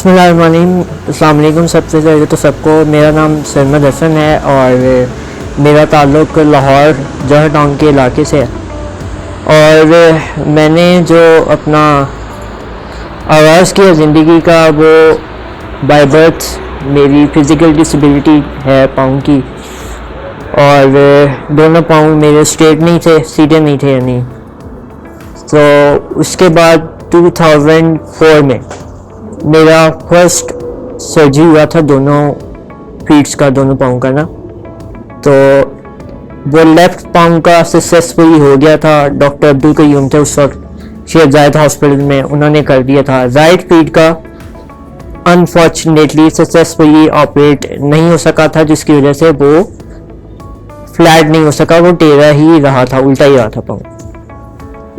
अस्सलाम वालेकुम। सबसे पहले तो सबको मेरा नाम सरमद हसन है और मेरा ताल्लुक़ लाहौर जौहर टाउन के इलाके से है। और मैंने जो अपना आगाज़ किया ज़िंदगी का वो बाय बर्थ मेरी फ़िज़िकल डिसेबिलिटी है पाँव की, और दोनों पाँव मेरे स्ट्रेट नहीं थे, सीधे नहीं थे यानी। तो उसके बाद 2004 में मेरा फर्स्ट सर्जरी हुआ था दोनों फीट्स का, दोनों पाँव का ना। तो वो लेफ़्ट पाँव का सक्सेसफुली हो गया था। डॉक्टर अब्दुल कयूम थे उस वक्त शेख जायद हॉस्पिटल में, उन्होंने कर दिया था। राइट फीट का अनफॉर्चुनेटली सक्सेसफुली ऑपरेट नहीं हो सका था, जिसकी वजह से वो फ्लैट नहीं हो सका, वो टेढ़ा ही रहा था, उल्टा ही रहा था पाँव।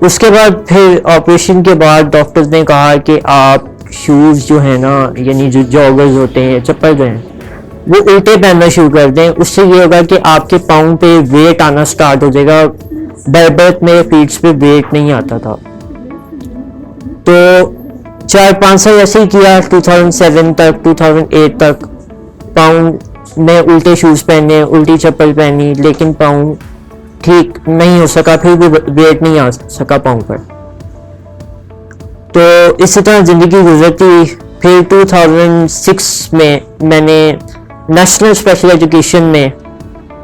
उसके बाद फिर ऑपरेशन के बाद डॉक्टर्स ने कहा कि आप शूज़ जो है ना, यानी जो जॉगर्स होते हैं, चप्पल जो हैं, वो उल्टे पहनना शुरू कर दें। उससे ये होगा कि आपके पाँव पे वेट आना स्टार्ट हो जाएगा। बाय बर्थ मेरे फीट्स पे वेट नहीं आता था। तो 4-5 साल ऐसे ही किया, 2007 तक 2008 तक पाँव में उल्टे शूज़ पहने, उल्टी चप्पल पहनी, लेकिन पाँव ठीक नहीं हो सका, फिर भी वेट नहीं आ सका पाँव पर। तो इसी तरह ज़िंदगी गुजरती। फिर 2006 में मैंने नेशनल स्पेशल एजुकेशन में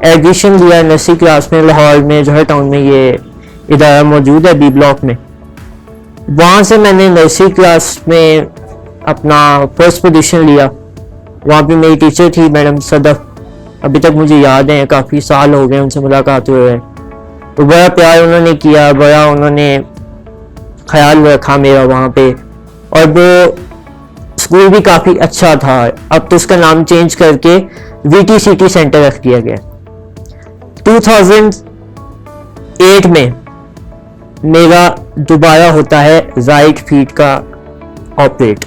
एडमिशन लिया नर्सरी क्लास में, लाहौर में जौहर टाउन में ये इदारा मौजूद है बी ब्लॉक में। वहाँ से मैंने नर्सरी क्लास में अपना फर्स्ट पोजीशन लिया। वहाँ पे मेरी टीचर थी मैडम सदफ, अभी तक मुझे याद है, काफ़ी साल हो गए उनसे मुलाकात हुए। तो बड़ा प्यार उन्होंने किया, बड़ा उन्होंने ख्याल रखा मेरा वहाँ पे। और वो स्कूल भी काफ़ी अच्छा था। अब तो उसका नाम चेंज करके VTCT सेंटर रख दिया गया। 2008 में मेरा दोबारा होता है राइट फीट का ऑपरेट,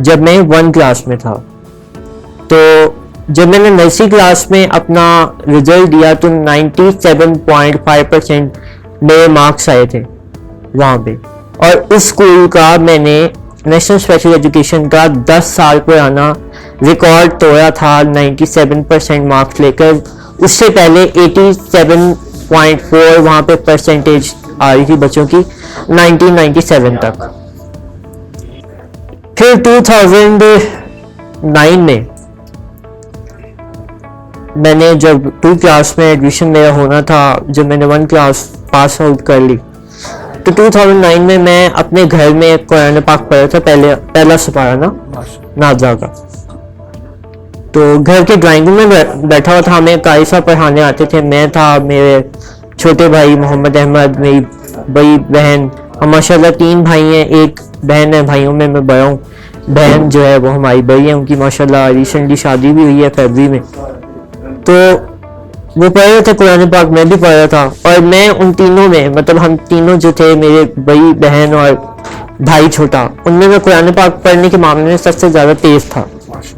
जब मैं 1 क्लास में था। तो जब मैंने नर्सरी क्लास में अपना रिजल्ट दिया तो 97.5% मेरे मार्क्स आए थे वहाँ पे। और उस स्कूल का मैंने नेशनल स्पेशल एजुकेशन का 10 साल पुराना रिकॉर्ड तोड़ा था 97% मार्क्स लेकर। उससे पहले 87.4 वहाँ पे परसेंटेज आ रही थी बच्चों की 1997 तक। फिर 2009 में मैंने जब 2 क्लास में एडमिशन मेरा होना था, जब मैंने 1 क्लास पास आउट कर ली, तो 2009 में मैं अपने घर में कुरान पाक पढ़ा था, पहला सुपारा ना नाज़ा का। तो घर के ड्राइंग रूम में बैठा हुआ था, हमें कारी साहब पढ़ाने आते थे। मैं था, मेरे छोटे भाई मोहम्मद अहमद, मेरी बड़ी बहन, हम माशाल्लाह 3 भाई हैं, एक बहन है। भाइयों में मैं बड़ा हूँ, बहन जो है वो हमारी बड़ी है, उनकी माशाल्लाह रिसेंटली शादी भी हुई है फरवरी में। तो वो पढ़ रहे थे कुरान पाक, मैं भी पढ़ रहा था। और मैं उन तीनों में, मतलब हम तीनों जो थे, मेरे बड़ी बहन और भाई छोटा, उनमें मैं कुरान पाक पढ़ने के मामले में सबसे ज़्यादा तेज़ था।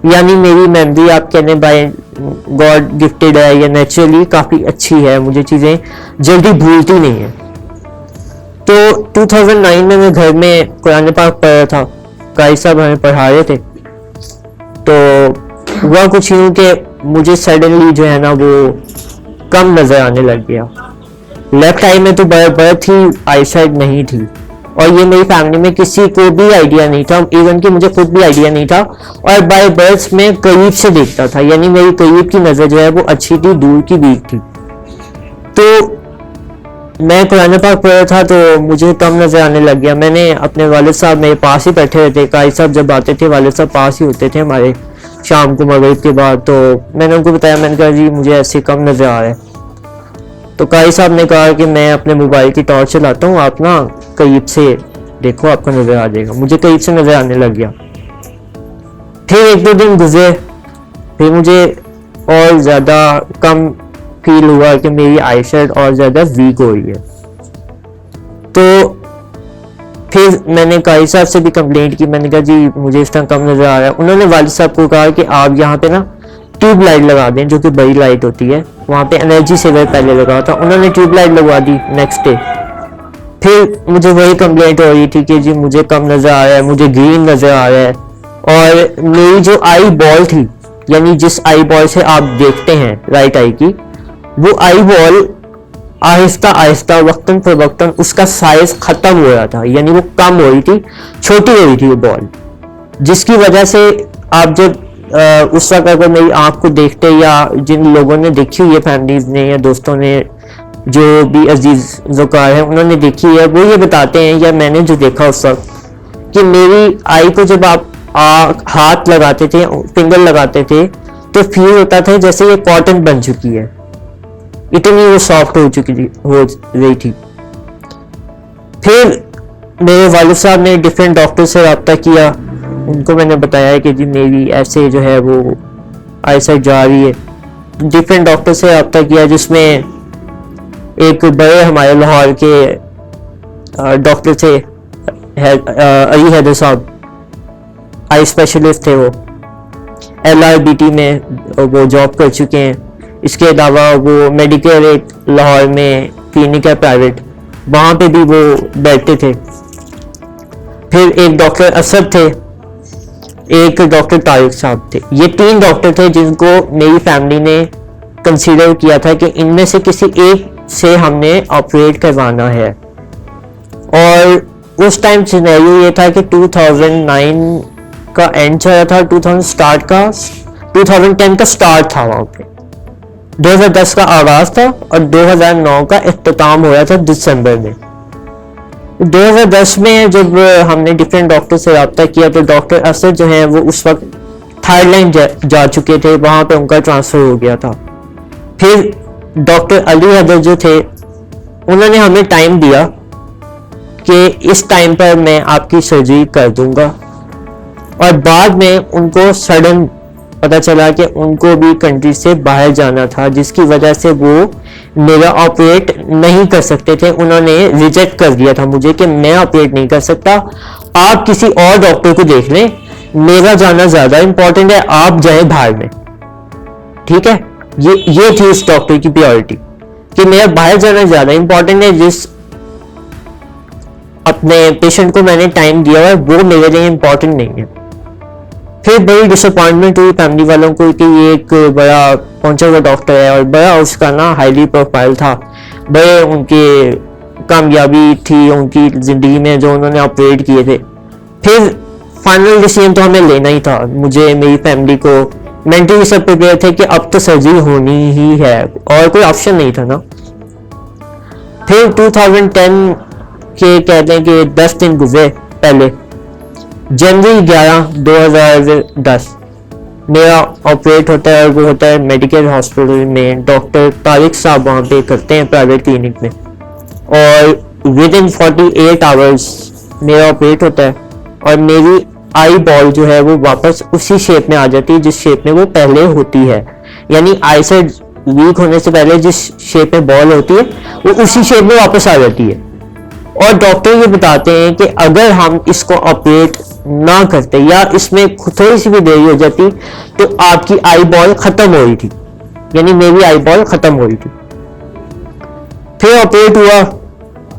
यानी मेरी मेमोरी आप कहने बाय गॉड गिफ्टेड है या नेचुरली काफ़ी अच्छी है, मुझे चीज़ें जल्दी भूलती नहीं है। तो 2009 में मैं घर में कुरान पाक पढ़ रहा था, कारी साहब हमें पढ़ा रहे थे। तो हुआ कुछ यूँ कि मुझे सडनली जो है ना वो कम नज़र आने लग गया। लेफ्ट आई में तो बर्थ ही आई साइड नहीं थी, और ये मेरी फैमिली में किसी को भी आइडिया नहीं था, इवन कि मुझे खुद भी आइडिया नहीं था। और बाय बर्थ में करीब से देखता था, यानी मेरी करीब की नज़र जो है वो अच्छी थी, दूर की वीक थी। तो मैं कुरान पाक पढ़ रहा था तो मुझे कम नज़र आने लग गया। मैंने अपने वालिद साहब मेरे पास ही बैठे हुए थे, कारी साहब जब आते थे वालिद साहब पास ही होते थे हमारे शाम को मगरिब के बाद। तो मैंने उनको बताया, मैंने कहा जी मुझे ऐसे कम नज़र आ रहा है। तो कारी साहब ने कहा कि मैं अपने मोबाइल की टॉर्च चलाता हूँ, आप ना करीब से देखो, आपको नज़र आ जाएगा। मुझे करीब से नज़र आने लग गया। फिर 1-2 दिन गुजरे, फिर मुझे और ज़्यादा कम फील हुआ कि मेरी आईसाइट और ज़्यादा वीक हो रही है। तो फिर मैंने कारी साहब से भी कंप्लेंट की, मैंने कहा जी मुझे इस तरह कम नज़र आ रहा है। उन्होंने वालिद साहब को कहा कि आप यहाँ पे ना ट्यूब लाइट लगा दें, जो कि बड़ी लाइट होती है। वहाँ पे एनर्जी सेवर पहले लगा था, उन्होंने ट्यूब लाइट लगवा दी नेक्स्ट डे। फिर मुझे वही कंप्लेंट हो रही थी कि जी मुझे कम नज़र आ रहा है, मुझे ग्रीन नज़र आ रहा है। और मेरी जो आई बॉल थी, यानी जिस आई बॉल से आप देखते हैं राइट आई की, वो आई बॉल आहिस्ता आहिस्ता वक्तन फवक्तन उसका साइज खत्म हो रहा था, यानी वो कम हो रही थी, छोटी हो रही थी वो बॉल, जिसकी वजह से आप जब उस वक्त अगर मेरी आंख को देखते, या जिन लोगों ने देखी हुई है फैमिलीज ने या दोस्तों ने, जो भी अजीज ज़ुकार हैं उन्होंने देखी है, वो ये बताते हैं या मैंने जो देखा उस वक्त कि मेरी आई को जब आप हाथ लगाते थे, फिंगर लगाते थे, तो फील होता था जैसे ये कॉटन बन चुकी है, इतनी वो सॉफ्ट हो रही थी। फिर मेरे वालिद साहब ने डिफरेंट डॉक्टर से रब्ता किया, उनको मैंने बताया कि जी मेरी ऐसे जो है वो आईसाइट जा रही है। डिफरेंट डॉक्टर से रब्ता किया, जिसमें एक बड़े हमारे लाहौर के डॉक्टर थे, अली हैदर साहब, आई स्पेशलिस्ट थे, वो LRBT में वो जॉब कर चुके हैं। इसके अलावा वो मेडिकेयर एक लाहौर में क्लिनिक है प्राइवेट, वहाँ पे भी वो बैठते थे। फिर एक डॉक्टर असद थे, एक डॉक्टर तारिक साहब थे। ये 3 डॉक्टर थे जिनको मेरी फैमिली ने कंसीडर किया था कि इनमें से किसी एक से हमने ऑपरेट करवाना है। और उस टाइम सिनेरियो ये था कि 2009 का एंड चल रहा था, 2010 का स्टार्ट था, वहाँ पे 2010 का आगाज था और 2009 का इख्तिताम हो रहा था दिसंबर में। 2010 में जब हमने डिफरेंट डॉक्टर से रब्ता किया, तो डॉक्टर असद जो है वो उस वक्त थाईलैंड जा चुके थे, वहाँ पे उनका ट्रांसफ़र हो गया था। फिर डॉक्टर अली हैदर जो थे, उन्होंने हमें टाइम दिया कि इस टाइम पर मैं आपकी सर्जरी कर दूंगा। और बाद में उनको सडन पता चला कि उनको भी कंट्री से बाहर जाना था, जिसकी वजह से वो मेरा ऑपरेट नहीं कर सकते थे। उन्होंने रिजेक्ट कर दिया था मुझे कि मैं ऑपरेट नहीं कर सकता, आप किसी और डॉक्टर को देख लें, मेरा जाना ज़्यादा इंपॉर्टेंट है, आप जाएं बाहर में। ठीक है, ये थी उस डॉक्टर की प्रायोरिटी कि मेरा बाहर जाना ज़्यादा इंपॉर्टेंट है। जिस अपने पेशेंट को मैंने टाइम दिया है वो मेरे लिए इंपॉर्टेंट नहीं है। फिर बड़ी डिसअपॉइंटमेंट हुई फैमिली वालों को कि ये एक बड़ा पहुंचा हुआ डॉक्टर है और बड़ा उसका ना हाईली प्रोफाइल था, बड़े उनके कामयाबी थी उनकी ज़िंदगी में जो उन्होंने ऑपरेट किए थे। फिर फाइनल डिसीजन तो हमें लेना ही था, मुझे मेरी फैमिली को मेंटली सब प्रिपेयर थे कि अब तो सर्जरी होनी ही है और कोई ऑप्शन नहीं था ना। फिर 2010 के कहते हैं कि 10 दिन गुजरे पहले, जनवरी 11 2010 मेरा ऑपरेट होता है, वो होता है मेडिकल हॉस्पिटल में, डॉक्टर तारिक साहब वहाँ पे करते हैं प्राइवेट क्लिनिक में, और विद इन 48 आवर्स मेरा ऑपरेट होता है और मेरी आई बॉल जो है वो वापस उसी शेप में आ जाती है जिस शेप में वो पहले होती है। यानी आई साइड वीक होने से पहले जिस शेप में बॉल होती है वो उसी शेप में वापस आ जाती है। और डॉक्टर ये बताते हैं कि अगर हम इसको ऑपरेट ना करते या इसमें थोड़ी सी भी देरी हो जाती तो आपकी आई बॉल खत्म हो रही थी, यानी मेरी आई बॉल खत्म हो रही थी। फिर ऑपरेट हुआ,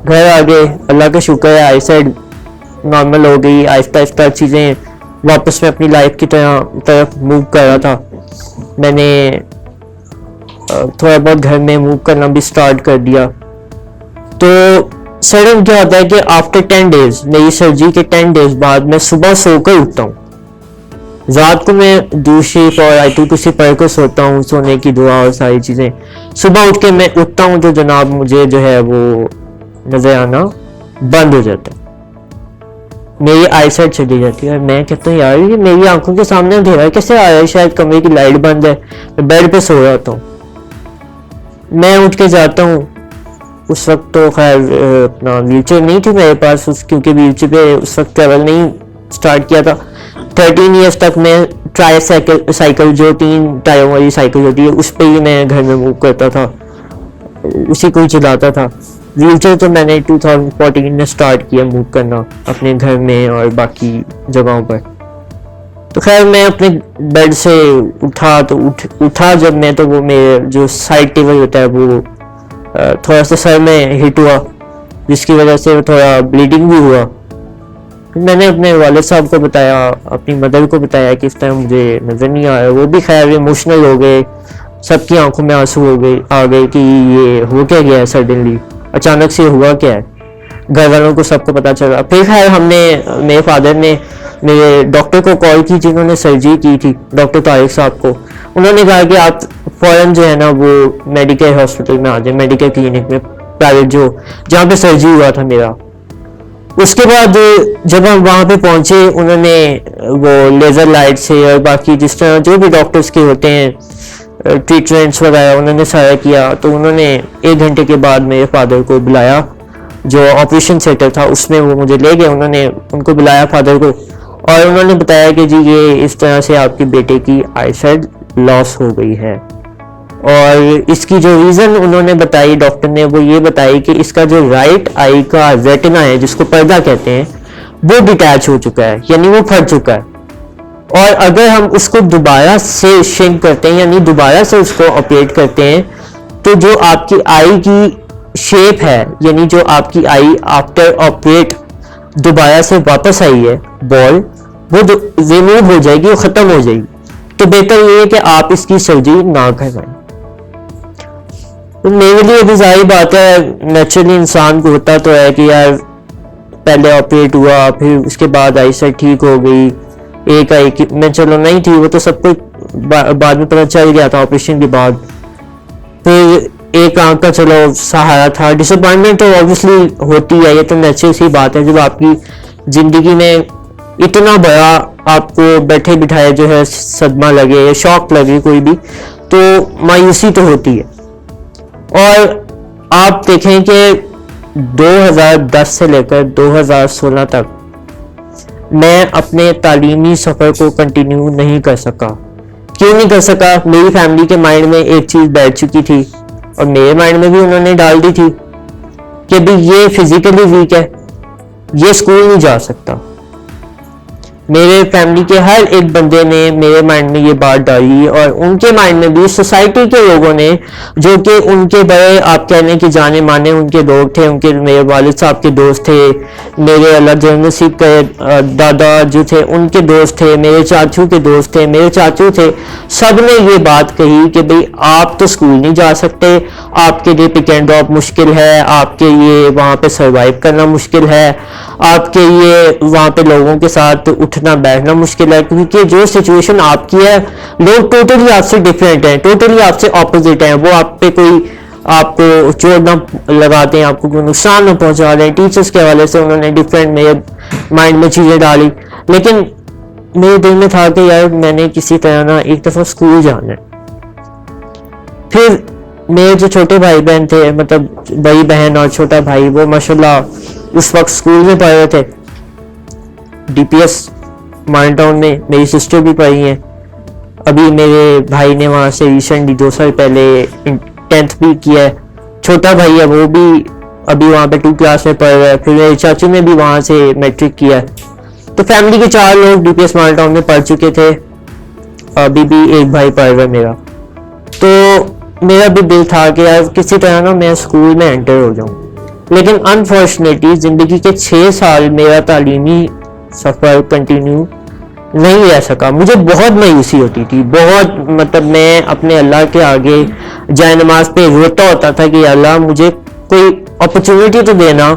घर आ गए, अल्लाह का शुक्र है आई साइड नॉर्मल हो गई, आहिस्ता आहिस्ता चीज़ें वापस में अपनी लाइफ की तरफ मूव कर रहा था। मैंने थोड़ा बहुत घर में मूव करना भी स्टार्ट कर दिया। तो सडन क्या होता है कि आफ्टर 10 डेज, मेरी सर्जरी के 10 डेज बाद मैं सुबह सोकर उठता हूँ। रात को मैं दूसरी और आयतुल कुर्सी पढ़ कर सोता हूँ, सोने की दुआ और सारी चीज़ें। सुबह उठ के मैं उठता हूँ तो जनाब मुझे जो है वो नजर आना बंद हो जाता है, मेरी आई साइड चली जाती है। मैं कहता हूँ यार ये मेरी आंखों के सामने अंधेरा कैसे आ रहा है, शायद कमरे की लाइट बंद है। मैं बेड पे सो जाता हूँ, मैं उठ के जाता हूँ। उस वक्त तो खैर अपना व्हीलचेयर नहीं थी मेरे पास, क्योंकि व्हीलचेयर पे उस वक्त ट्रेवल नहीं स्टार्ट किया था। 13 ईयर्स तक मैं ट्राई साइकिल जो 3 टायरों वाली साइकिल होती है उस पर ही मैं घर में मूव करता था, उसी को ही चलाता था। व्हीलचेयर तो मैंने 2014 में स्टार्ट किया मूव करना अपने घर में और बाकी जगहों पर। तो खैर मैं अपने बेड से उठा जब मैं, तो वो मेरे जो साइड टेबल होता है वो थोड़ा सा सर में हिट हुआ। जिसकी वजह से थोड़ा ब्लीडिंग भी हुआ। मैंने अपने वालिद साहब को बताया, अपनी मदर को बताया कि इस टाइम मुझे नज़र नहीं आ रहा। वो भी खैर इमोशनल हो गए, सबकी आंखों में आंसू आ गए कि ये हो क्या गया है, सडनली अचानक से हुआ क्या है। घर वालों को सबको पता चला। फिर खैर मेरे फादर ने मेरे डॉक्टर को कॉल की जिन्होंने सर्जरी की थी, डॉक्टर तारिक साहब को। उन्होंने कहा कि आप फौरन जो है ना वो मेडिकल हॉस्पिटल में आ जाए, मेडिकल क्लिनिक में, प्राइवेट जहाँ पे सर्जरी हुआ था मेरा। उसके बाद जब हम वहाँ पे पहुंचे, उन्होंने वो लेज़र लाइट से और बाकी जिस तरह जो भी डॉक्टर्स के होते हैं ट्रीटमेंट्स वगैरह उन्होंने सारा किया। तो उन्होंने 1 घंटे के बाद मेरे फादर को बुलाया, जो ऑपरेशन थिएटर था उसमें वो मुझे ले गए। उन्होंने उनको बुलाया फादर को, और उन्होंने बताया कि जी ये इस तरह से आपके बेटे की आईसाइट लॉस हो गई है। और इसकी जो रीज़न उन्होंने बताई डॉक्टर ने, वो ये बताई कि इसका जो राइट आई का रेटिना है, जिसको पर्दा कहते हैं, वो डिटैच हो चुका है, यानी वो फट चुका है। और अगर हम उसको दोबारा से श्रिंक करते हैं, यानी दोबारा से उसको ऑपरेट करते हैं, तो जो आपकी आई की शेप है, यानी जो आपकी आई आफ्टर ऑपरेट दोबारा से वापस आई है बॉल, वो रिमूव हो जाएगी, वो खत्म हो जाएगी। तो बेहतर ये है कि आप इसकी सर्जरी ना करवाएं। तो मेरे लिए भी जाहिर बात है, नेचुरली इंसान को होता तो है कि यार पहले ऑपरेट हुआ, फिर उसके बाद आईसाइट ठीक हो गई, एक आई में चलो नहीं थी, वो तो सबको बाद में पता चल गया था ऑपरेशन के बाद। फिर एक आंख का चलो सहारा था। डिसअपॉइंटमेंट तो ऑब्वियसली होती है, ये तो नेचुरल सी बात है। जब आपकी जिंदगी में इतना बड़ा आपको बैठे बिठाए जो है सदमा लगे या शॉक लगे कोई भी, तो मायूसी तो होती है। और आप देखें कि 2010 से लेकर 2016 तक मैं अपने तालीमी सफ़र को कंटिन्यू नहीं कर सका। क्यों नहीं कर सका? मेरी फैमिली के माइंड में एक चीज़ बैठ चुकी थी, और मेरे माइंड में भी उन्होंने डाल दी थी कि भी ये फिजिकली वीक है, ये स्कूल नहीं जा सकता। मेरे फैमिली के हर एक बंदे ने मेरे माइंड में ये बात डाली, और उनके माइंड में भी, सोसाइटी के लोगों ने, जो कि उनके बड़े आप कहने की जाने माने उनके लोग थे, उनके मेरे वालिद साहब के दोस्त थे, मेरे अल्लाह जनसीब के दादा जो थे उनके दोस्त थे, मेरे चाचू के दोस्त थे, मेरे चाचू थे, सब ने ये बात कही कि भाई आप तो स्कूल नहीं जा सकते, आपके लिए पिक एंड ड्रॉप मुश्किल है, आपके लिए वहाँ पे सर्वाइव करना मुश्किल है, आपके लिए वहाँ पे लोगों के साथ उठना बैठना मुश्किल है, क्योंकि जो सिचुएशन आपकी है, लोग टोटली आपसे डिफरेंट हैं, टोटली आपसे ऑपोजिट हैं। वो आप पे कोई आपको चोट ना लगाते हैं, आपको कोई नुकसान ना पहुंचा रहे हैं। टीचर्स के हवाले से उन्होंने डिफरेंट मेरे माइंड में चीज़ें डाली, लेकिन मेरे दिल में था कि यार मैंने किसी तरह ना एक दफ़ा स्कूल जाना है। फिर मेरे जो छोटे भाई बहन थे, मतलब बड़ी बहन और छोटा भाई, वो माशाल्लाह उस वक्त स्कूल में पढ़ रहे थे, DPS माइन टाउन में। मेरी सिस्टर भी पढ़ी हैं, अभी मेरे भाई ने वहाँ से रिसेंटली 2 साल पहले 10th भी किया है। छोटा भाई है, वो भी अभी वहाँ पे 2 क्लास में पढ़ रहा है। फिर मेरे चाचू ने भी वहाँ से मैट्रिक किया है। तो फैमिली के 4 लोग DPS माइन टाउन में पढ़ चुके थे, अभी भी एक भाई पढ़ रहा है मेरा। तो मेरा भी दिल था कि यार किसी तरह ना मैं स्कूल में एंटर हो जाऊँ, लेकिन अनफॉर्चुनेटली ज़िंदगी के 6 साल मेरा तालीमी सफ़र कंटिन्यू नहीं रह सका। मुझे बहुत मायूसी होती थी, बहुत, मतलब मैं अपने अल्लाह के आगे जाए नमाज पे रोता होता था कि अल्लाह मुझे कोई अपॉर्चुनिटी तो देना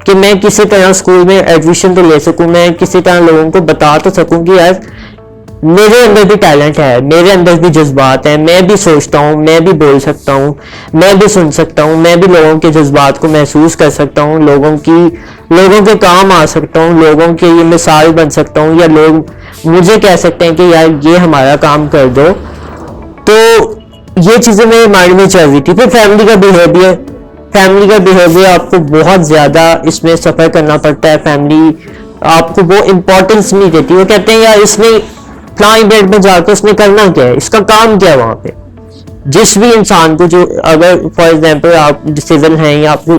कि मैं किसी तरह स्कूल में एडमिशन तो ले सकूं, मैं किसी तरह लोगों को बता तो सकूं कि यार मेरे अंदर भी टैलेंट है, मेरे अंदर भी जज्बात हैं, मैं भी सोचता हूँ, मैं भी बोल सकता हूँ, मैं भी सुन सकता हूँ, मैं भी लोगों के जज्बात को महसूस कर सकता हूँ, लोगों के काम आ सकता हूँ, लोगों के ये मिसाल बन सकता हूँ, या लोग मुझे कह सकते हैं कि यार ये हमारा काम कर दो। तो ये चीज़ें मेरे माइंड में चल रही थी। फिर फैमिली का बिहेवियर आपको बहुत ज़्यादा इसमें सफ़र करना पड़ता है। फैमिली आपको वो इम्पोर्टेंस नहीं देती। वो कहते हैं यार इसने फ्लाई बेड में जाकर उसने करना क्या है, इसका काम क्या है वहाँ पे। जिस भी इंसान को, जो अगर फॉर एग्जांपल आप डिसेबल हैं या आपको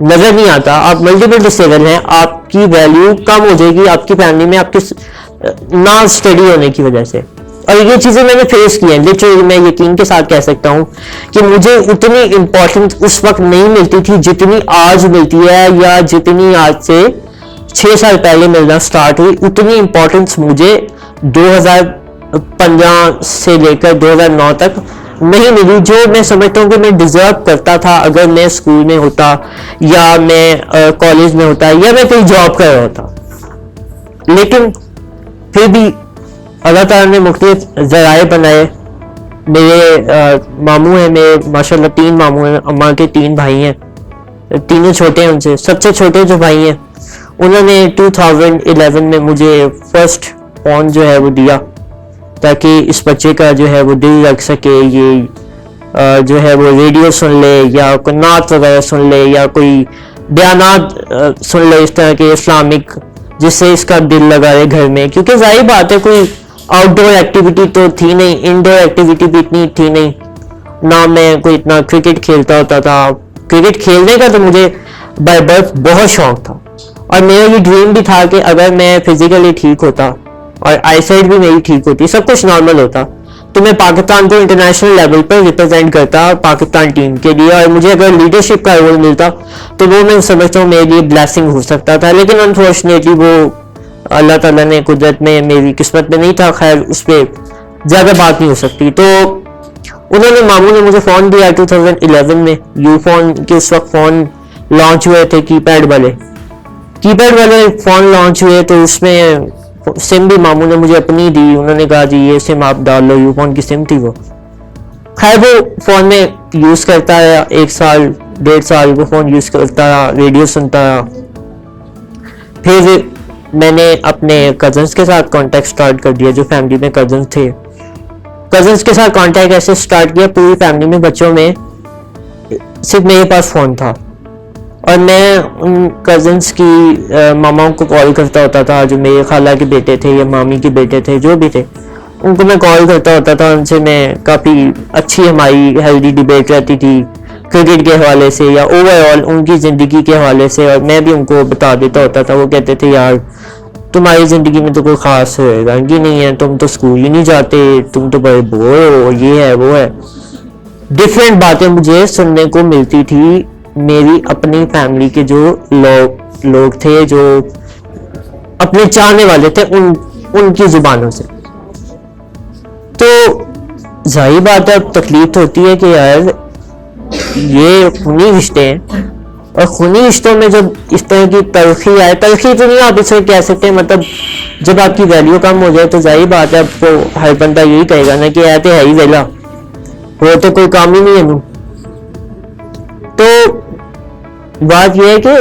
नजर नहीं आता, आप मल्टीपल डिसेबल हैं, आपकी वैल्यू कम हो जाएगी आपकी फैमिली में, आपके ना स्टडी होने की वजह से। और ये चीजें मैंने फेस की हैं लिटरली। मैं यकीन के साथ कह सकता हूँ कि मुझे उतनी इम्पोर्टेंस उस वक्त नहीं मिलती थी जितनी आज मिलती है, या जितनी आज से 6 साल पहले मिलना स्टार्ट हुई, उतनी इम्पोर्टेंस मुझे 2015 से लेकर 2009 तक नहीं मिली, जो मैं समझता हूँ कि मैं डिजर्व करता था अगर मैं स्कूल में होता, या मैं कॉलेज में होता, या मैं कहीं जॉब कर रहा होता। लेकिन फिर भी अल्लाह ताला ने मुख्तलिफ ज़राए बनाए। मेरे मामू हैं, मेरे माशाल्लाह 3 मामू हैं, अम्मा के 3 भाई हैं, तीनों छोटे हैं उनसे। सबसे छोटे जो भाई हैं उन्होंने 2011 में मुझे फर्स्ट फोन जो है वो दिया, ताकि इस बच्चे का जो है वो दिल रख सके, ये जो है वो रेडियो सुन ले, या कोई नात वगैरह सुन ले, या कोई बयानात सुन ले इस तरह के इस्लामिक, जिससे इसका दिल लगा रहे घर में। क्योंकि जाहिर बात है कोई आउटडोर एक्टिविटी तो थी नहीं, इंडोर एक्टिविटी भी इतनी थी नहीं ना। मैं कोई इतना क्रिकेट खेलता होता था। क्रिकेट खेलने का तो मुझे बाय बर्थ बहुत शौक था, और मेरा ये ड्रीम भी था कि अगर मैं फिजिकली ठीक होता और आईसाइट भी मेरी ठीक होती, सब कुछ नॉर्मल होता, तो मैं पाकिस्तान को इंटरनेशनल लेवल पर रिप्रेजेंट करता पाकिस्तान टीम के लिए, और मुझे अगर लीडरशिप का रोल मिलता तो वो मैं समझता हूँ मेरे लिए ब्लेसिंग हो सकता था। लेकिन अनफॉर्चुनेटली वो अल्लाह ताला ने कुदरत में, मेरी किस्मत में नहीं था। खैर उस पर ज़्यादा बात नहीं हो सकती। तो उन्होंने, मामू ने मुझे फ़ोन दिया 2011 में। यू फोन के उस वक्त फ़ोन लॉन्च हुए थे, कीपैड वाले फ़ोन लॉन्च हुए, तो उसमें सिम भी मामू ने मुझे अपनी दी। उन्होंने कहा जी ये सिम आप डाल लो, यू फोन की सिम थी वो। खैर वो फ़ोन में यूज़ करता है 1 साल 1.5 साल वो फ़ोन यूज़ करता रहा, रेडियो सुनता रहा। फिर मैंने अपने कज़न्स के साथ कांटेक्ट स्टार्ट कर दिया, जो फैमिली में कज़न्स थे। कज़न्स के साथ कांटेक्ट ऐसे स्टार्ट किया, पूरी फैमिली में बच्चों में सिर्फ मेरे पास फ़ोन था, और मैं उन कज़न्स की मामाओं को कॉल करता होता था, जो मेरे खाला के बेटे थे या मामी के बेटे थे, जो भी थे, उनको मैं कॉल करता होता था। उनसे मैं काफ़ी अच्छी हमारी हेल्दी डिबेट रहती थी क्रिकेट के हवाले से, या ओवरऑल उनकी ज़िंदगी के हवाले से, और मैं भी उनको बता देता होता था। वो कहते थे यार तुम्हारी ज़िंदगी में तो कोई ख़ास रंग ही नहीं है, तुम तो स्कूल ही नहीं जाते, तुम तो बड़े बोर हो, ये है वो है। डिफरेंट बातें मुझे सुनने को मिलती थी मेरी अपनी फैमिली के जो लोग थे, जो अपने चाहने वाले थे, उनकी जुबानों से। तो जाहिर बात है तकलीफ होती है कि यार ये खूनी रिश्ते हैं, और खूनी रिश्तों में जब इस तरह की तलखी आए, तलखी तो नहीं आप इसे कह सकते, मतलब जब आपकी वैल्यू कम हो जाए, तो जाहिर बात है आपको हर बंदा यही कहेगा ना कि ऐसे है ही वेला, वो तो कोई काम ही नहीं है। तो बात यह है कि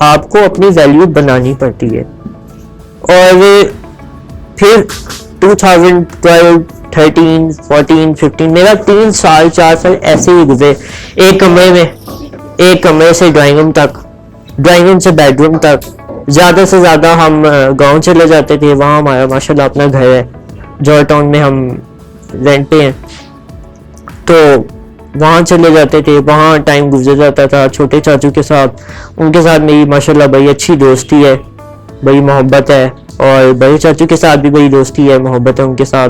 आपको अपनी वैल्यू बनानी पड़ती है। और फिर 2012, 13, 14, 15 मेरा 3 साल 4 साल ऐसे ही गुजरे, एक कमरे से ड्राइंग रूम तक, ड्राइंग रूम से बेडरूम तक। ज़्यादा से ज़्यादा हम गांव चले जाते थे, वहाँ हमारा माशाल्लाह अपना घर है, जॉर्ज टाउन में हम रेंट पे हैं, तो वहाँ चले जाते थे, वहाँ टाइम गुजर जाता था छोटे चाचू के साथ। उनके साथ मेरी माशाल्लाह बड़ी अच्छी दोस्ती है, बड़ी मोहब्बत है, और बड़े चाचू के साथ भी बड़ी दोस्ती है, मोहब्बत है उनके साथ।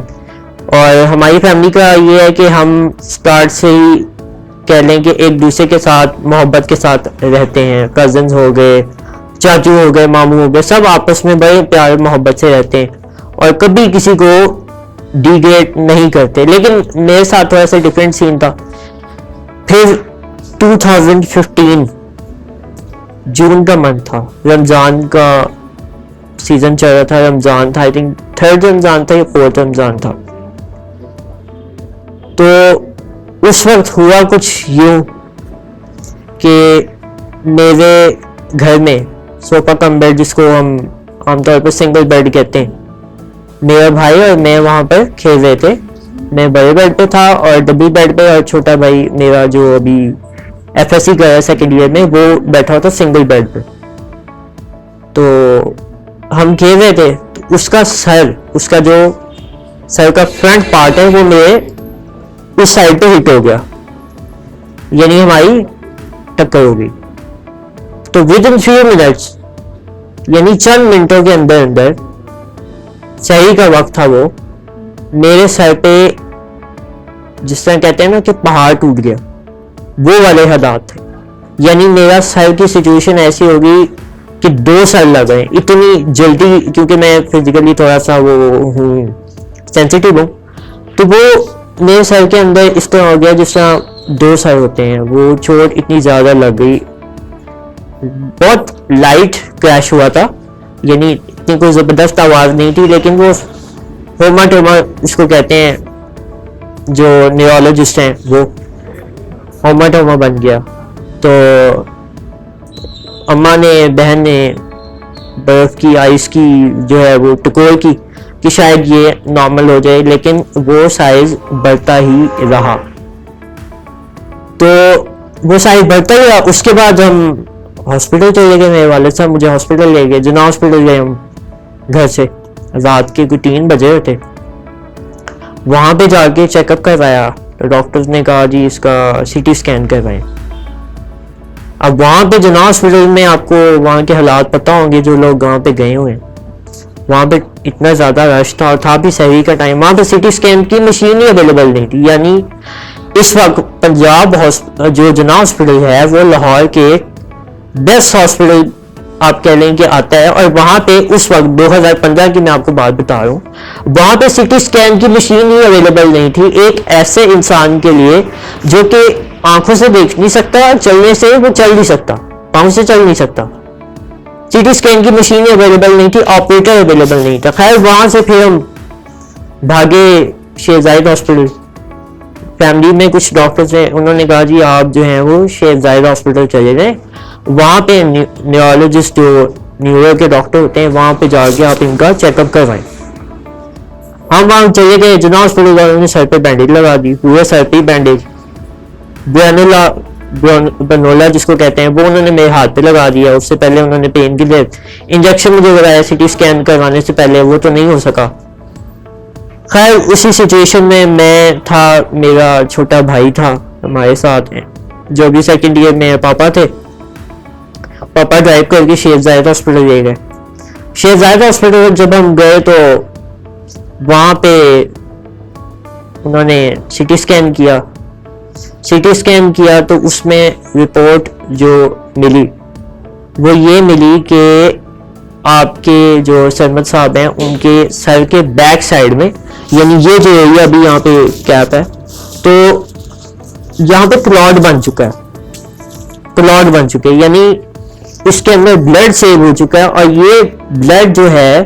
और हमारी फैमिली का ये है कि हम स्टार्ट से ही कह लें कि एक दूसरे के साथ मोहब्बत के साथ रहते हैं। कज़न्स हो गए, चाचू हो गए, मामू हो गए, सब आपस में बड़े प्यार मोहब्बत से रहते हैं, और कभी किसी को डिग्रेड नहीं करते। लेकिन मेरे साथ थोड़ा सा डिफरेंट सीन था। फिर 2015 जून का मंथ था, रमज़ान का सीजन चल रहा था, रमज़ान था, आई थिंक 3rd रमज़ान था या 4th रमज़ान था। तो उस वक्त हुआ कुछ यूं कि मेरे घर में सोफा कम बेड, जिसको हम आमतौर पर सिंगल बेड कहते हैं, मेरा भाई और मैं वहाँ पर खेल रहे थे। मैं बड़े बेड पे था और डबल बेड पे, और छोटा भाई मेरा जो अभी FSC कर रहा है 2nd ईयर में, वो बैठा हुआ था सिंगल बेड पे। तो हम खेल रहे थे, तो उसका जो सर का फ्रंट पार्ट है वो मेरे उस साइड पे हिट हो गया, यानी हमारी टक्कर हो गई। तो विद इन 3 मिनट्स, यानी चंद मिनटों के अंदर अंदर, सही का वक्त था वो, मेरे सर पे जिस तरह कहते हैं ना कि पहाड़ टूट गया, वो वाले हालात थे। यानी मेरा सर की सिचुएशन ऐसी होगी कि 2 सर लग गए इतनी जल्दी, क्योंकि मैं फिजिकली थोड़ा सा वो हूँ, सेंसिटिव हूँ। तो वो मेरे सर के अंदर इस तरह हो गया जिस तरह 2 सर होते हैं, वो चोट इतनी ज़्यादा लग गई। बहुत लाइट क्रैश हुआ था, यानी इतनी कोई ज़बरदस्त आवाज़ नहीं थी, लेकिन वो होमाटोमा इसको कहते हैं, जो न्यूरोलॉजिस्ट हैं वो होमाटोमा बन गया। तो अम्मा ने, बहन ने बर्फ की, आइस की जो है वो टकोर की कि शायद ये नॉर्मल हो जाए, लेकिन वो साइज बढ़ता ही रहा। तो वो साइज बढ़ता ही रहा। उसके बाद हम हॉस्पिटल चले गए, मेरे वाले साहब मुझे हॉस्पिटल ले गए, जिन्ना हॉस्पिटल गए हम घर से, रात के कोई 3 बजे थे। वहां पे जाके चेकअप करवाया, तो डॉक्टर्स ने कहा जी इसका सीटी स्कैन करवाएं। अब वहां पे जिन्ना हॉस्पिटल में आपको वहां के हालात पता होंगे, जो लोग वहां पे गए हुए हैं, वहां पे इतना ज्यादा रश था, और था भी सहरी का टाइम। वहां पे सीटी स्कैन की मशीन ही अवेलेबल नहीं थी। यानी इस वक्त पंजाब जो जिन्ना हॉस्पिटल है वो लाहौर के बेस्ट हॉस्पिटल आप कह लें कि आता है, और वहां पे उस वक्त 2015 की मैं आपको बात बता रहा हूँ, वहां पे सीटी स्कैन की मशीन ही अवेलेबल नहीं थी एक ऐसे इंसान के लिए जो कि आंखों से देख नहीं सकता, चलने से वो चल नहीं सकता, पाँव से चल नहीं सकता। सीटी स्कैन की मशीन अवेलेबल नहीं थी, ऑपरेटर अवेलेबल नहीं था। खैर वहां से फिर हम भागे शेख जायद हॉस्पिटल। फैमिली में कुछ डॉक्टर्स हैं, उन्होंने कहा जी आप जो हैं वो शेख जायद हॉस्पिटल चले गए, वहां पे न्यूरोलॉजिस्ट जो न्यूरो के डॉक्टर होते हैं, वहां पे जाके आप इनका चेकअप करवाएं। हम वहां चले गए जिन्ना हॉस्पिटल, उन्होंने सर पे बैंडेज लगा दी, पूरे सर पे बैंडेज, बनोला जिसको कहते हैं, वो उन्होंने मेरे हाथ पे लगा दिया। उससे पहले उन्होंने पेन किलर इंजेक्शन मुझे लगाया सीटी स्कैन करवाने से पहले, वो तो नहीं हो सका। खैर उसी सिचुएशन में मैं था, मेरा छोटा भाई था हमारे साथ, जो भी सेकंड ईयर में पापा थे। पापा ड्राइव करके शेख जायद हॉस्पिटल ले गए। शेख जायद हॉस्पिटल जब हम गए तो वहां पे उन्होंने सीटी स्कैन किया। सीटी स्कैन किया तो उसमें रिपोर्ट जो मिली वो ये मिली कि आपके जो सरमद साहब हैं उनके सर के बैक साइड में, यानी ये जो एरिया अभी यहाँ पे कैप है, तो यहाँ पे क्लॉट बन चुका है, क्लॉट बन चुके हैं, यानी इसके अंदर ब्लड सेव हो चुका है, और ये ब्लड जो है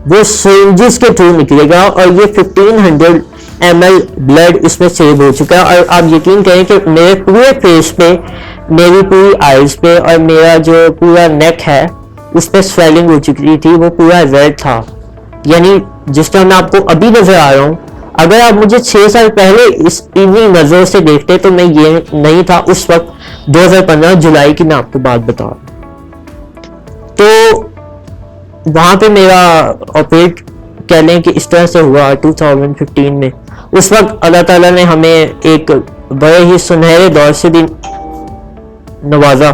वो सिरिंजेस के थ्रू निकलेगा, और ये 1500 ml ब्लड इसमें सेव हो चुका है। और आप यकीन करें कि मेरे पूरे फेस पे, मेरी पूरी आईज पे और मेरा जो पूरा नेक है उस पर स्वेलिंग हो चुकी थी, वो पूरा रेड था। यानी जिस तरह मैं आपको अभी नजर आ रहा हूँ, अगर आप मुझे 6 साल पहले इस इन्हीं नजरों से देखते तो मैं ये नहीं था उस वक्त। 2015 जुलाई की मैं आपको बात बता रहा हूँ। तो वहां पे मेरा ऑपरेट कह लें कि इस तरह से हुआ 2015 में। उस वक्त अल्लाह ताला ने हमें एक बड़े ही सुनहरे दौर से भी नवाजा,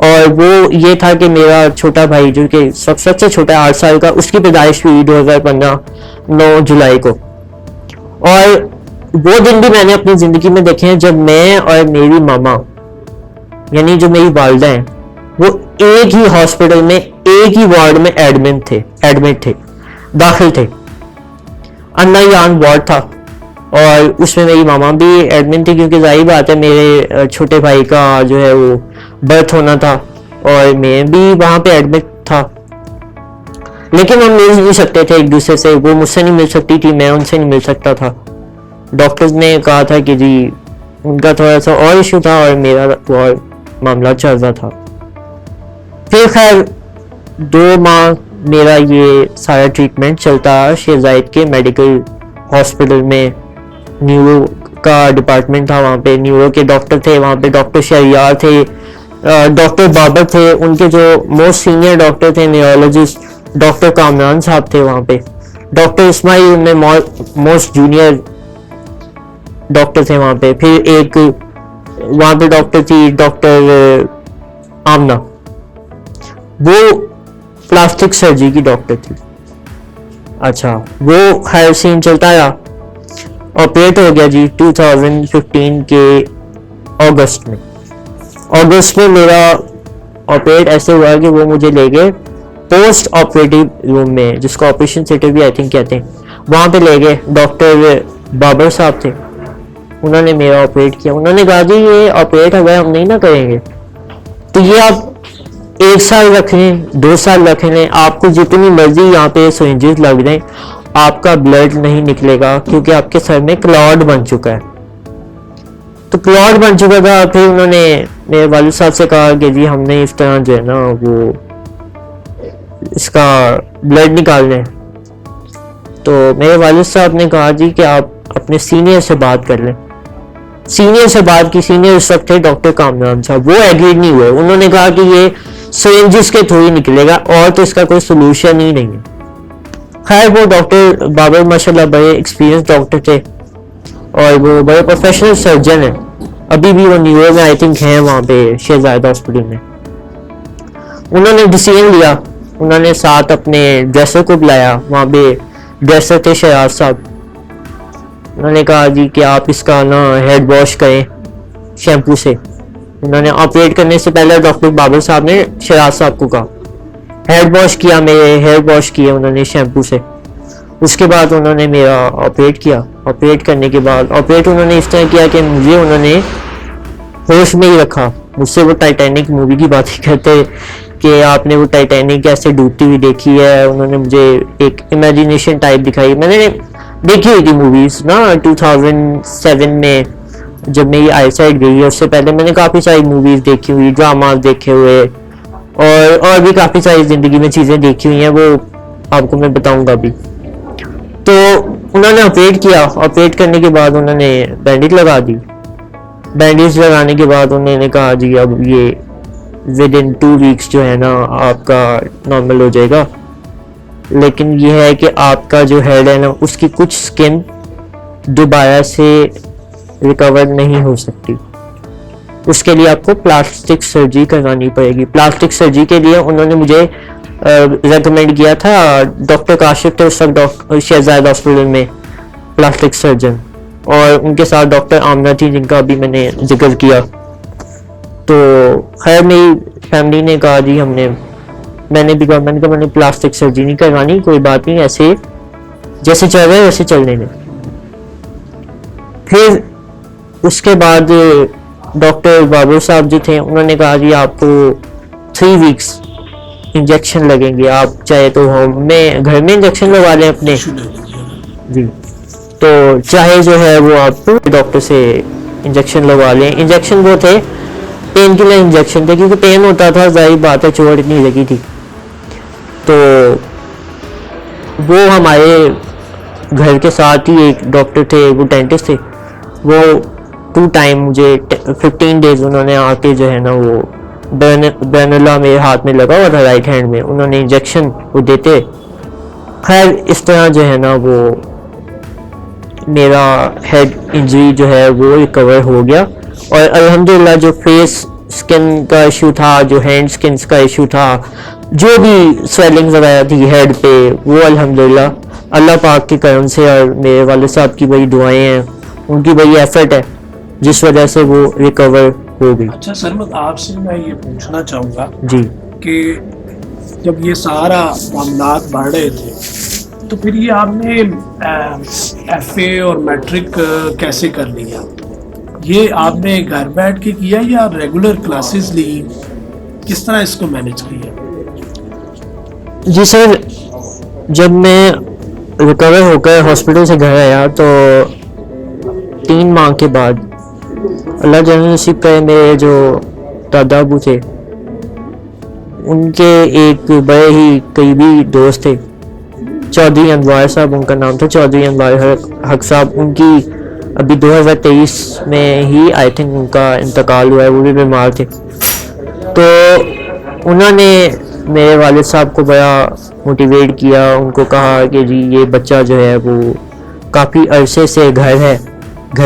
और वो ये था कि मेरा छोटा भाई जो कि सबसे छोटा 8 साल का, उसकी पैदाइश हुई 2015 9 जुलाई को। और वो दिन भी मैंने अपनी जिंदगी में देखे हैं जब मैं और मेरी मामा, यानी जो मेरी वालिदा हैं, वो एक ही हॉस्पिटल में, एक ही वार्ड में एडमिट थे, दाखिल थे। अन्नायान वार्ड था, और उसमें मेरी मामा भी एडमिट थी, क्योंकि जाहिर बात है मेरे छोटे भाई का जो है वो बर्थ होना था, और मैं भी वहां पे एडमिट था। लेकिन हम मिल नहीं सकते थे एक दूसरे से, वो मुझसे नहीं मिल सकती थी, मैं उनसे नहीं मिल सकता था। डॉक्टर्स ने कहा था कि जी उनका थोड़ा सा और इशू था और मेरा और मामला चल रहा था। फिर खैर 2 माह मेरा ये सारा ट्रीटमेंट चलता शेख जायद के मेडिकल हॉस्पिटल में। न्यूरो का डिपार्टमेंट था, वहाँ पे न्यूरो के डॉक्टर थे, वहाँ पे डॉक्टर शहरियार थे, डॉक्टर बाबर थे, उनके जो मोस्ट सीनियर डॉक्टर थे न्यूरोलॉजिस्ट डॉक्टर कामरान साहब थे वहाँ पे। डॉक्टर इस्माइल में मोस्ट जूनियर डॉक्टर थे वहाँ पे। फिर एक वहाँ पे डॉक्टर थी डॉक्टर आमना, वो प्लास्टिक सर्जरी की डॉक्टर थी। अच्छा, वो खैर सीन चलता रहा। ऑपरेट हो गया जी 2015 के अगस्त में। अगस्त में मेरा ऑपरेट ऐसे हुआ कि वो मुझे ले गए पोस्ट ऑपरेटिव रूम में, जिसको ऑपरेशन थिएटर भी आई थिंक कहते हैं, वहाँ पे ले गए। डॉक्टर बाबर साहब थे, उन्होंने मेरा ऑपरेट किया। उन्होंने कहा जी ये ऑपरेट अगर हम नहीं ना करेंगे तो ये आप 1 साल रख लें, 2 साल रख लें, आपको जितनी मर्जी यहाँ पे सिरिंजेस लग जाएं, आपका ब्लड नहीं निकलेगा क्योंकि आपके सर में क्लॉट बन चुका है। तो क्लॉट बन चुका था। फिर उन्होंने मेरे वालिद साहब से कहा कि जी हमने इस तरह जो है ना वो इसका ब्लड निकालना है। तो मेरे वालिद साहब ने कहा जी कि आप अपने सीनियर से बात कर लें। सीनियर से बात की, सीनियर उस वक्त थे डॉक्टर कामरान साहब, वो एग्री नहीं हुए। उन्होंने कहा कि ये सिरिंजेस के थ्रू ही निकलेगा और तो इसका कोई सोल्यूशन ही नहीं है। खैर वो डॉक्टर बाबर माशाल्लाह बड़े एक्सपीरियंस डॉक्टर थे और वो बड़े प्रोफेशनल सर्जन है। अभी भी वो न्यूयॉर्क में आई थिंक हैं, वहाँ पे शहजादा हॉस्पिटल में। उन्होंने डिसीजन लिया, उन्होंने साथ अपने ड्रेसर को बुलाया। वहाँ पे ड्रेसर थे शहजाद साहब। उन्होंने कहा जी कि आप इसका ना हेड वॉश करें शैम्पू से। उन्होंने ऑपरेट करने से पहले डॉक्टर बाबर साहब ने शहजाद साहब को कहा, हेड वॉश किया, मेरे हेड वॉश किए उन्होंने शैम्पू से। उसके बाद उन्होंने मेरा ऑपरेट किया। ऑपरेट करने के बाद ऑपरेट उन्होंने इस तरह किया कि मुझे उन्होंने होश में ही रखा। मुझसे वो टाइटैनिक मूवी की बातें करते कि आपने वो टाइटैनिक कैसे डूबती हुई देखी है। उन्होंने मुझे एक इमेजिनेशन टाइप दिखाई। मैंने देखी हुई थी मूवीज ना 2007 में जब मेरी आईसाइट गई है। उससे पहले मैंने काफ़ी सारी मूवीज देखी हुई, ड्रामा देखे हुए और भी काफ़ी सारी ज़िंदगी में चीज़ें देखी हुई हैं, वो आपको मैं बताऊंगा अभी। तो उन्होंने ऑपरेट किया। ऑपरेट करने के बाद उन्होंने बैंडेज लगा दी। बैंडेज लगाने के बाद उन्होंने कहा जी अब ये विद इन 2 वीक्स जो है ना आपका नॉर्मल हो जाएगा, लेकिन यह है कि आपका जो हेड है ना उसकी कुछ स्किन दोबारा से रिकवर नहीं हो सकती। उसके लिए आपको प्लास्टिक सर्जरी करवानी पड़ेगी। प्लास्टिक सर्जरी के लिए उन्होंने मुझे रेकमेंड किया था डॉक्टर काशिफ थे उस वक्त शहजादा हॉस्पिटल में प्लास्टिक सर्जन, और उनके साथ डॉक्टर आमना थी जिनका अभी मैंने जिक्र किया। तो खैर मेरी फैमिली ने कहा जी मैंने भी कहा, मैंने प्लास्टिक सर्जरी नहीं करवानी, कोई बात नहीं, ऐसे जैसे चल रहे वैसे चलने दें। फिर उसके बाद डॉक्टर बाबर साहब जो थे उन्होंने कहा जी आपको 3 वीक्स इंजेक्शन लगेंगे, आप चाहे तो होम में घर में इंजेक्शन लगवा लें अपने जी, तो चाहे जो है वो आप डॉक्टर से इंजेक्शन लगवा लें। इंजेक्शन वो थे पेन किलर इंजेक्शन थे, क्योंकि पेन होता था, जाहिर बात है चोट इतनी लगी थी। तो वो हमारे घर के साथ ही एक डॉक्टर थे, वो डेंटिस्ट थे, वो 2 टाइम मुझे 15 डेज उन्होंने आके जो है ना वो बैनुल्ला मेरे हाथ में लगा हुआ था राइट हैंड में, उन्होंने इंजेक्शन वो देते। खैर इस तरह जो है ना वो मेरा हेड इंजरी जो है वो रिकवर हो गया। और अल्हम्दुलिल्लाह जो फेस स्किन का इशू था, जो हैंड स्किन का इशू था, जो भी स्वेलिंग वगैरह थी हेड पे, वो अल्हम्दुलिल्लाह अल्लाह पाक के करम से और मेरे वालिद साहब की बड़ी दुआएं हैं, उनकी बड़ी एफर्ट है जिस वजह से वो रिकवर हो गई। अच्छा सरमद, आपसे मैं ये पूछना चाहूँगा जी कि जब ये सारा मामलात बढ़ रहे थे तो फिर ये आपने एफए और मैट्रिक कैसे कर लिया? ये आपने घर बैठ के किया या रेगुलर क्लासेस ली? किस तरह इसको मैनेज किया? जी सर, जब मैं रिकवर होकर हॉस्पिटल से घर आया तो 3 माह के बाद अल्लाह जल्ल नसीब करे, मेरे जो दादा अबू थे उनके एक बड़े ही करीबी दोस्त थे, चौधरी अनवार साहब उनका नाम था, चौधरी अनवार हक साहब। उनकी अभी 2023 में ही आई थिंक उनका इंतकाल हुआ है, वो भी बीमार थे। तो उन्होंने मेरे वालिद साहब को बड़ा मोटिवेट किया, उनको कहा कि जी ये बच्चा जो है वो काफ़ी अरसे से घर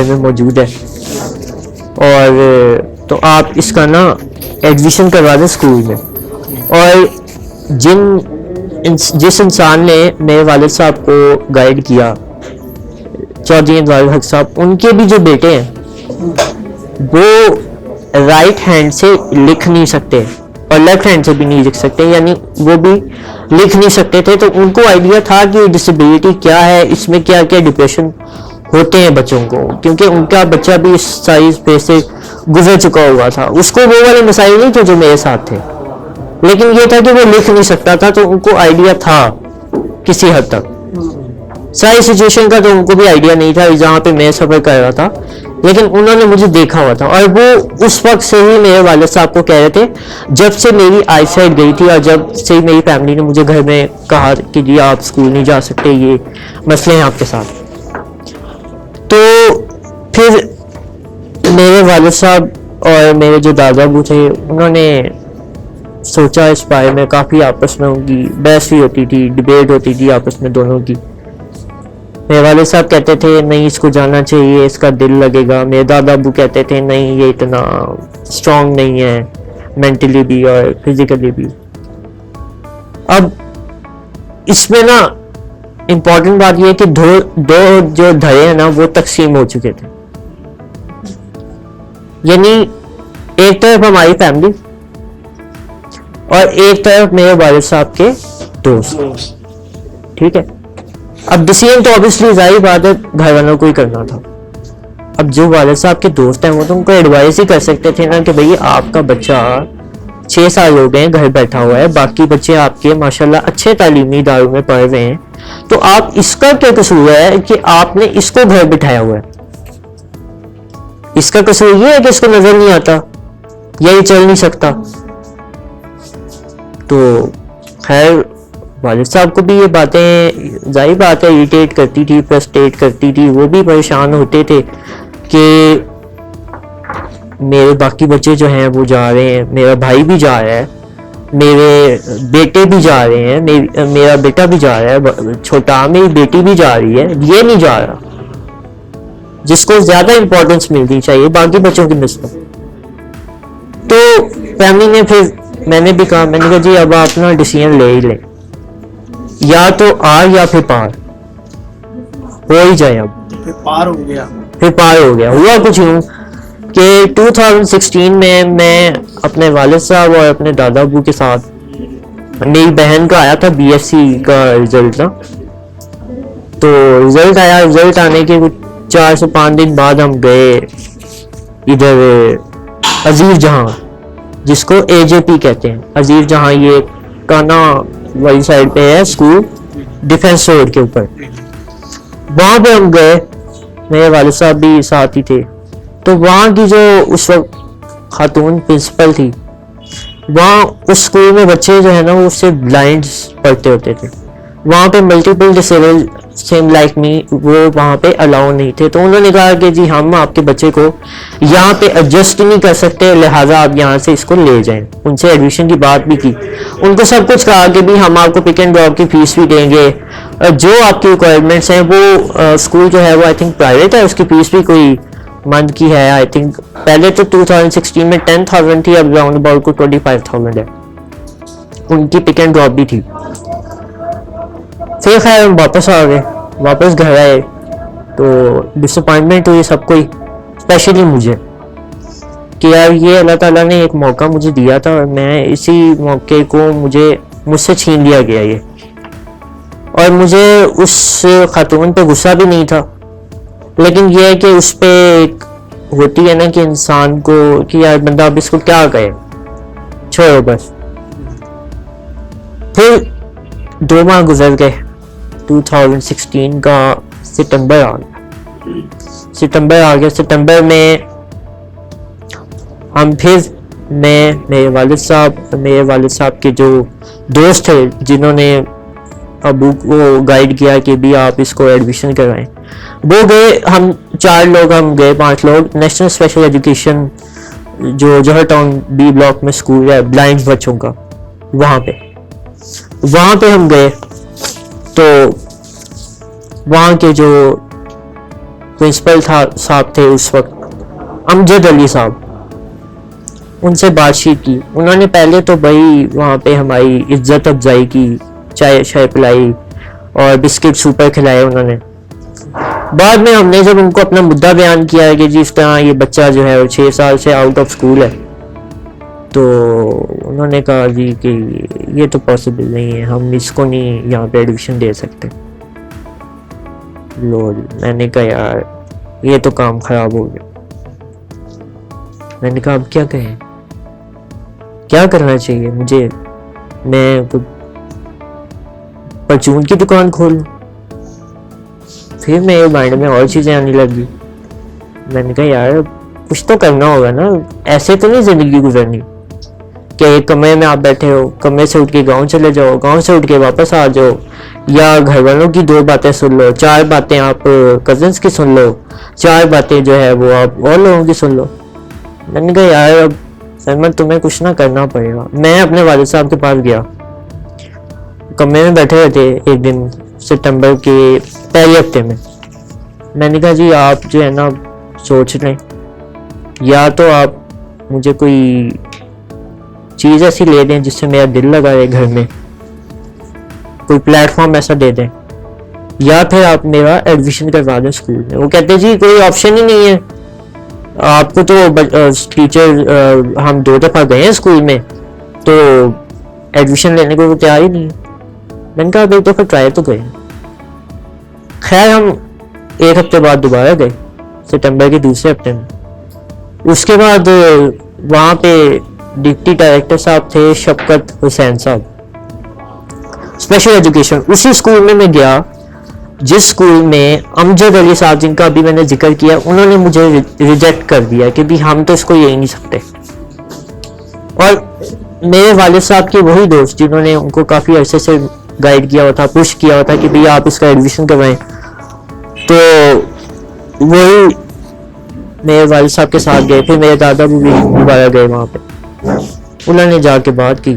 में मौजूद है और तो आप इसका ना एडमिशन करवा दें स्कूल में। और जिस इंसान ने मेरे वालिद साहब को गाइड किया, चौधरी इमरान हक साहब, उनके भी जो बेटे हैं वो राइट हैंड से लिख नहीं सकते और लेफ्ट हैंड से भी नहीं लिख सकते, यानी वो भी लिख नहीं सकते थे। तो उनको आइडिया था कि डिसेबिलिटी क्या है, इसमें क्या क्या डिप्रेशन होते हैं बच्चों को, क्योंकि उनका बच्चा भी इस सारी फेज से गुजर चुका हुआ था। उसको वो वाले मसाइल नहीं थे जो मेरे साथ थे, लेकिन ये था कि वो लिख नहीं सकता था, तो उनको आइडिया था किसी हद तक। सारी सिचुएशन का तो उनको भी आइडिया नहीं था जहाँ पे मैं सफर कर रहा था, लेकिन उन्होंने मुझे देखा हुआ था और वो उस वक्त से ही मेरे वालिद साहब को कह रहे थे, जब से मेरी आई साइट गई थी और जब से मेरी फैमिली ने मुझे घर में कहा कि जी आप स्कूल नहीं जा सकते, ये मसले हैं आपके साथ। तो फिर मेरे वालिद साहब और मेरे जो दादा अबू थे, उन्होंने सोचा इस बारे में, काफ़ी आपस में उनकी बहस भी होती थी, डिबेट होती थी आपस में दोनों की। मेरे वाले साहब कहते थे नहीं इसको जाना चाहिए, इसका दिल लगेगा। मेरे दादा अबू कहते थे नहीं ये इतना स्ट्रांग नहीं है मेंटली भी और फिजिकली भी। अब इसमें ना इम्पोर्टेंट बात यह है कि दो जो धड़े हैं ना वो तकसीम हो चुके थे, यानी एक तरफ हमारी फैमिली और एक तरफ मेरे वालिद साहब के दोस्त, ठीक है। अब डिसीजन तो ऑब्वियसली जाहिर बात है घर वालों को ही करना था। अब जो वालिद साहब के दोस्त हैं वो तो उनको एडवाइस ही कर सकते थे ना कि भाई आपका बच्चा 6 साल हो गए घर बैठा हुआ है, बाकी बच्चे आपके माशाल्लाह अच्छे तालीमी इदारों में पढ़ रहे हैं, तो आप इसका क्या कसूर है कि आपने इसको घर बिठाया हुआ है? इसका कसूर ये है कि इसको नजर नहीं आता या ये चल नहीं सकता। तो खैर वालिद साहब को भी ये बातें जाहिर बात है इरिटेट करती थी, फ्रस्ट्रेट करती थी। वो भी परेशान होते थे कि मेरे बाकी बच्चे जो हैं वो जा रहे हैं, मेरा भाई भी जा रहा है, मेरे बेटे भी जा रहे हैं, मेरा बेटा भी जा रहा है, छोटा मेरी बेटी भी जा रही है, ये नहीं जा रहा जिसको ज्यादा इंपॉर्टेंस मिलनी चाहिए बाकी बच्चों की निस्बत। तो फैमिली ने फिर मैंने भी कहा, मैंने कहा जी अब आप ना डिसीजन ले ही लें, या तो आर या फिर पार हो ही जाए। अब फिर पार हो गया। हुआ कुछ यूं कि 2016 में मैं अपने वालिद साहब और अपने दादा अबू के साथ, मेरी बहन का आया था बीएससी का रिजल्ट ना, तो रिजल्ट आया। रिजल्ट आने के कुछ 4 से 5 दिन बाद हम गए इधर अजीज जहां, जिसको एजेपी कहते हैं। अजीज जहां ये काना वाली साइड पे है स्कूल, डिफेंस रोड के ऊपर, वहां पे हम गए। मेरे वालिद साहब भी साथ ही थे। तो वहाँ की जो उस वक्त खातून प्रिंसिपल थी, वहाँ उस स्कूल में बच्चे जो है ना वो सिर्फ ब्लाइंड पढ़ते होते थे। वहाँ पे multiple disable same like me वो वहाँ पे अलाउ नहीं थे। तो उन्होंने कहा कि जी हम आपके बच्चे को यहाँ पे एडजस्ट नहीं कर सकते, लिहाजा आप यहाँ से इसको ले जाएं। उनसे एडमिशन की बात भी की, उनको सब कुछ कहा कि भी हम आपको पिक एंड ड्रॉप की फीस भी देंगे, जो आपकी रिक्वायरमेंट्स हैं। वो स्कूल जो है वो आई थिंक प्राइवेट है, उसकी फीस भी कोई मंथ की है आई थिंक। पहले तो 2016 में 10,000 थी, अब राउंड अबाउट को 25,000 है। उनकी पिक एंड ड्रॉप भी थी। फिर खैर हम वापस आ गए, वापस घर आए तो डिसअपॉइंटमेंट हुई सबको ही, स्पेशली मुझे, कि यार ये अल्लाह ताला ने एक मौका मुझे दिया था और मैं इसी मौके को मुझसे छीन लिया गया ये। और मुझे उस खातून पे गुस्सा भी नहीं था, लेकिन यह है कि उस पे एक होती है ना कि इंसान को कि यार बंदा अब इसको क्या कहे, छोड़ो बस। फिर 2 माह गुजर गए, 2016 का सितंबर आ गया। सितंबर में हम फिर मेरे वालिद साहब के जो दोस्त थे जिन्होंने अबू को गाइड किया कि भी आप इसको एडमिशन करवाएं, वो गए। हम 4 लोग, हम गए 5 लोग नेशनल स्पेशल एजुकेशन जो जौहर टाउन बी ब्लॉक में स्कूल है ब्लाइंड बच्चों का, वहाँ पे हम गए। तो वहाँ के जो प्रिंसिपल साहब थे उस वक्त, अमजद अली साहब, उनसे बातचीत की। उन्होंने पहले तो भाई वहाँ पे हमारी इज्जत अफजाई की, चाय पिलाई और बिस्किट सुपर खिलाए उन्होंने। बाद में हमने जब उनको अपना मुद्दा बयान किया है कि जिस तरह ये बच्चा जो है वो 6 साल से आउट ऑफ स्कूल है, तो उन्होंने कहा जी कि ये तो पॉसिबल नहीं है, हम इसको नहीं यहाँ पे एडमिशन दे सकते। लोल, मैंने कहा यार ये तो काम खराब हो गया। मैंने कहा अब क्या कहें, क्या करना चाहिए मुझे? मैं परचून की दुकान खोलूं? फिर मेरे माइंड में और चीजें आने लगी। मैंने कहा यार कुछ तो करना होगा ना, ऐसे तो नहीं जिंदगी गुजरनी कि एक कमरे में आप बैठे हो, कमरे से उठ के गांव चले जाओ, गांव से उठ के वापस आ जाओ, या घर वालों की 2 बातें सुन लो, 4 बातें आप कजिन्स की सुन लो, 4 बातें जो है वो आप और लोगों की सुन लो। मैंने कहा यार अब सरमद तुम्हें कुछ ना करना पड़ेगा। मैं अपने वालिद साहब के पास गया, कमरे में बैठे हुए थे एक दिन सितंबर के पहले हफ्ते में। मैंने कहा जी आप जो है ना सोच लें, या तो आप मुझे कोई चीज़ ऐसी ले दें जिससे मेरा दिल लगा रहे घर में, कोई प्लेटफॉर्म ऐसा दे दें, या फिर आप मेरा एडमिशन करवा दें स्कूल में। वो कहते जी कोई ऑप्शन ही नहीं है, आपको तो टीचर हम 2 दफ़ा गए हैं स्कूल में, तो एडमिशन लेने को वो तैयार ही नहीं है। मैंने कहा एक दफ़ा ट्राई तो गए। खैर हम 1 हफ्ते बाद दोबारा गए, सितंबर के दूसरे हफ्ते में। उसके बाद वहाँ पे डिप्टी डायरेक्टर साहब थे शफकत हुसैन साहब, स्पेशल एजुकेशन। उसी स्कूल में मैं गया जिस स्कूल में अमजद अली साहब जिनका अभी मैंने जिक्र किया, उन्होंने मुझे रिजेक्ट कर दिया कि भी हम तो इसको ले नहीं सकते। और मेरे वालिद साहब के वही दोस्त जिन्होंने उनको काफ़ी अरसे से गाइड किया हुआ था, पुश किया हुआ था कि भैया आप इसका एडमिशन करवाएं, तो वही मेरे वालिद साहब के साथ गए। फिर मेरे दादा भी दोबारा गए वहाँ पे, उन्होंने जाके बात की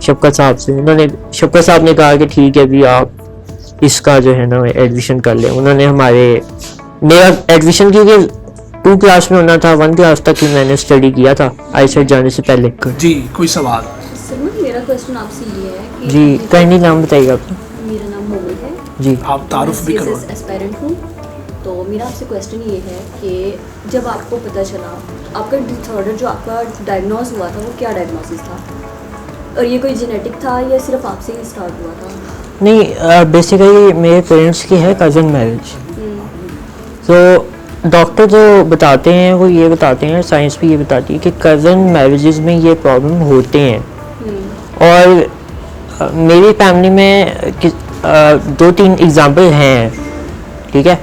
शफकत साहब से। शफकत साहब ने कहा कि ठीक है भी आप इसका जो है ना एडमिशन कर ले। उन्होंने मेरा एडमिशन क्योंकि 2 क्लास में होना था, 1 क्लास तक ही मैंने स्टडी किया था आईसेट जाने से पहले। जी कोई सवाल? सर मेरा क्वेश्चन आपसे ये है कि जी कहीं नाम बताइएगा आपका? मेरा नाम मोमिन है जी। आप तारुफ भी करो। एस्पायरेंट हूँ। तो मेरा आपसे क्वेश्चन ये है कि जब आपको पता चला आपका डिसऑर्डर जो आपका डायग्नोज हुआ था वो क्या डायग्नोसिस था, और ये कोई जेनेटिक था या सिर्फ आपसे ही स्टार्ट हुआ था? नहीं, बेसिकली मेरे पेरेंट्स की है कज़न मैरिज। तो डॉक्टर जो बताते हैं वो ये बताते हैं, साइंस भी ये बताती है कि कज़न मैरिजेस में ये प्रॉब्लम होते हैं। और मेरी फैमिली में 2-3 एग्जांपल हैं, ठीक है।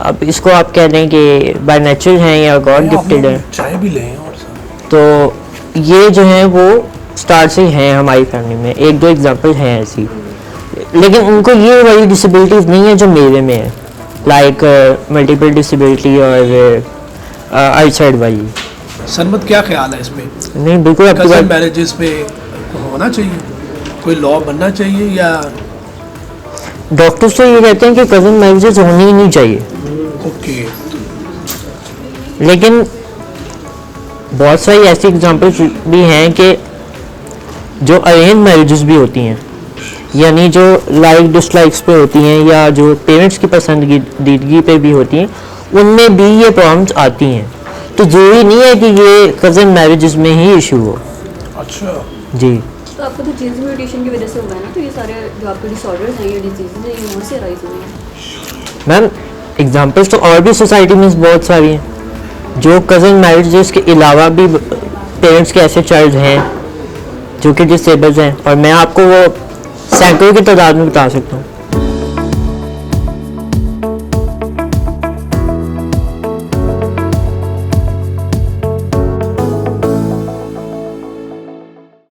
अब इसको आप कह दें कि बाय नेचुरल हैं या गॉड गिफ्टेड हैं। चाय भी लें और सब। तो ये जो हैं वो स्टार्ट से हैं हमारी फैमिली में, 1-2 एग्जांपल हैं ऐसी, लेकिन उनको ये वाली डिसेबिलिटीज नहीं है जो मेरे में है, लाइक मल्टीपल डिसेबिलिटी और आईसाइट वाली। सरमद क्या ख्याल है इस पे? नहीं बिल्कुल आपकी कज़न बात। मैरिजेस पे होना चाहिए, कोई लॉ बनना चाहिए, या डॉक्टर्स तो ये कहते हैं कि कज़न मैरिजेस होनी ही नहीं चाहिए, ओके। लेकिन बहुत सारी ऐसी एग्जांपल्स भी हैं कि जो अरेंज मैरिजेस भी होती हैं, यानी जो लाइक डिसलाइक्स पे होती हैं या जो पेरेंट्स की पसंदीदगी पे भी होती हैं, उनमें भी ये प्रॉब्लम्स आती हैं। तो जरूरी नहीं है कि ये कज़न मैरिजेस में ही इशू हो। अच्छा जी। तो आपको तो जीन्स म्यूटेशन की वजह से हुआ है ना, तो ये सारे जो आपके डिसऑर्डर्स हैं, ये डिजीजेज हैं, ये वहाँ से अराइज हुए हैं। मैम एग्जांपल्स तो और भी सोसाइटी में बहुत सारी हैं, जो कज़न मैरिजेस के अलावा भी पेरेंट्स के ऐसे चाइल्ड हैं जो कि डिसेबल्ड हैं, और मैं आपको वो सैकड़ों की तादाद में बता सकता हूँ।